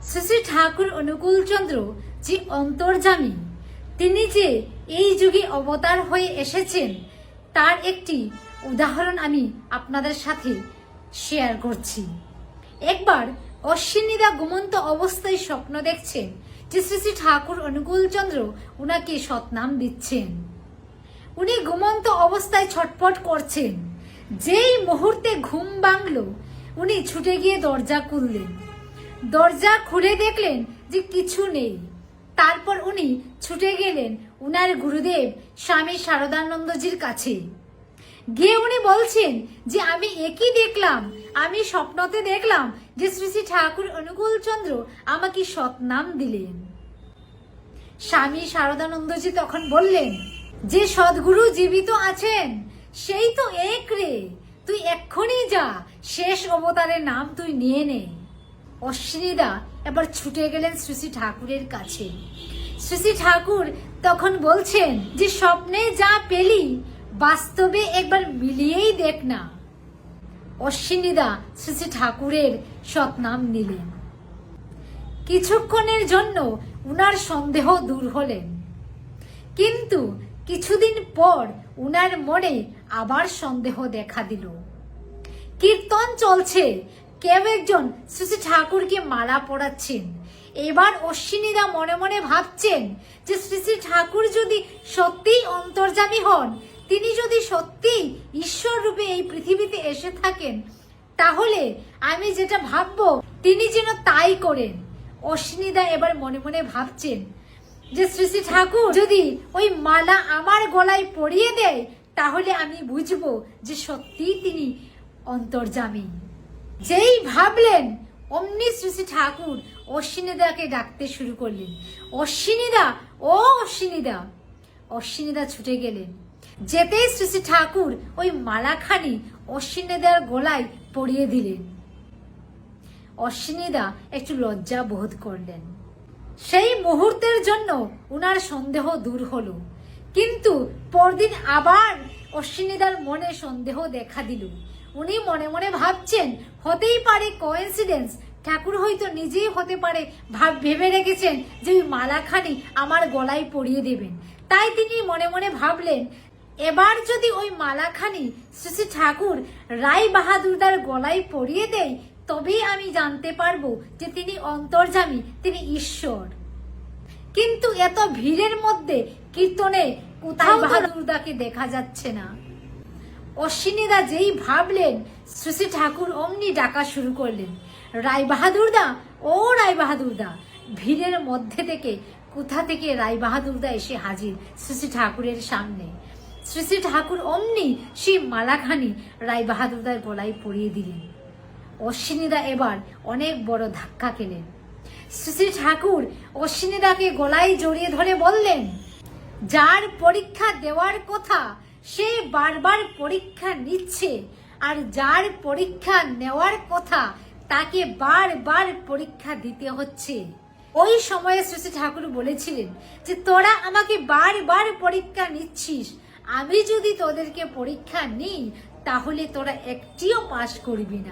শ্রী শ্রী ঠাকুর অনুকূলচন্দ্র যে অন্তর্যামী, তিনি যে এই যুগে অবতার হয়ে এসেছেন তার একটি উদাহরণ আমি আপনাদের সাথে শেয়ার করছি। একবার অশ্বিনীদা ঘুমন্ত অবস্থায় স্বপ্ন দেখছেন যে শ্রী শ্রী ঠাকুর অনুকূলচন্দ্র উনাকে সৎনাম দিচ্ছেন। উনি ঘুমন্ত অবস্থায় ছটফট করছেন। যেই মুহূর্তে ঘুম ভাঙল উনি ছুটে গিয়ে দরজা খুললেন। দরজা খুলে দেখলেন যে কিছু নেই। তারপর উনি ছুটে গেলেন উনার গুরুদেব স্বামী শারদানন্দজির কাছে। গিয়ে উনি বলছেন যে আমি একই দেখলাম, আমি স্বপ্নতে দেখলাম যে শ্রী শ্রী ঠাকুর অনুকূলচন্দ্র আমাকে সৎনাম দিলেন। স্বামী শারদানন্দজি তখন বললেন যে সদ্গুরু জীবিত আছেন, সেই তো এক রে, তুই এক্ষুনি যা, শেষ অবতারের নাম তুই নিয়ে নে। অশ্বিনীদা এবার ছুটে গেলেন শ্রী শ্রী ঠাকুরের কাছে। শ্রী শ্রী ঠাকুর তখন বলছেন যে স্বপ্নে যা পেলি বাস্তবে একবার মিলিয়েই দেখ না। অশ্বিনীদা শ্রী শ্রী ঠাকুরের সৎনাম নিলেন। কিছুক্ষণের জন্য উনার সন্দেহ দূর হলেন, কিন্তু কিছুদিন পর উনার মনে আবার সন্দেহ দেখা দিল। কীর্তন চলছে, কেউ একজন শ্রী শ্রী ঠাকুরকে মালা পরাচ্ছেন। এবার অশ্বিনীদা মনে মনে ভাবছেন যে শ্রী শ্রী ঠাকুর যদি সত্যিই অন্তর্যামী হন, তিনি যদি সত্যিই ঈশ্বর রূপে এই পৃথিবীতে এসে থাকেন, তাহলে আমি যেটা ভাববো তিনি যেন তাই করেন। অশ্বিনীদা এবার মনে মনে ভাবছেন যে শ্রী শ্রী ঠাকুর যদি ওই মালা আমার গলায় পরিয়ে দেয়, তাহলে আমি বুঝবো যে সত্যিই তিনি অন্তর্যামী। যেই ভাবলেন অমনি শ্রী শ্রী ঠাকুর অশ্বিনীদাকে ডাকতে শুরু করলেন, অশ্বিনীদা, ও অশ্বিনীদা। অশ্বিনীদা ছুটে গেলেন। যেতেই শ্রী শ্রী ঠাকুর ওই মালাখানি অশ্বিনীদার গলায় পরিয়ে দিলেন। অশ্বিনীদা একটু লজ্জা বোধ করলেন। সেই মুহূর্তের জন্য উনার সন্দেহ দূর হলো, কিন্তু পরদিন আবার অশ্বিনীদার মনে সন্দেহ দেখা দিল। উনি মনে মনে ভাবছেন হতেই পারে কোইন্সিডেন্স, ঠাকুর হয়তো নিজেই হতে পারে ভেবে রেখেছেন যে ওই মালাখানি আমার গলায় পরিয়ে দেবেন। তাই তিনি মনে মনে ভাবলেন এবার যদি ওই মালাখানি শ্রী শ্রী ঠাকুর রায় বাহাদুরদার গলায় পরিয়ে দেয়, তবেই আমি জানতে পারবো যে তিনি অন্তর্যামী, তিনি ঈশ্বর। কিন্তু এত ভিড়ের মধ্যে কীর্তনে কোথাও বাহাদুরদাকে দেখা যাচ্ছে না। অশ্বিনীদা যেই ভাবলেন, শ্রী শ্রী ঠাকুর অমনি ডাকা শুরু করলেন, রায় বাহাদুরদা, ও রায় বাহাদুরদা। ভিড়ের মধ্যে থেকে কোথা থেকে রায় বাহাদুরদা এসে হাজির শ্রী শ্রী ঠাকুরের সামনে। শ্রী শ্রী ঠাকুর অমনি সেই মালাখানি রায় বাহাদুরদার গলায় পরিয়ে দিলেন। অশ্বিনীদা এবার অনেক বড় ধাক্কা খেলেন। শ্রী শ্রী ঠাকুর অশ্বিনীদাকে গলায় জড়িয়ে ধরে বললেন, যার পরীক্ষা দেওয়ার কথা সে বারবার পরীক্ষা নিচ্ছে, আর যার পরীক্ষা নেওয়ার কথা তাকে বারবার পরীক্ষা দিতে হচ্ছে। ওই সময়ে শ্রী শ্রী ঠাকুর বলেছিলেন যে তোরা আমাকে বারবার পরীক্ষা নিচ্ছিস, আমি যদি তোদেরকে পরীক্ষা নিই তাহলে তোরা একটিও পাস করবি না।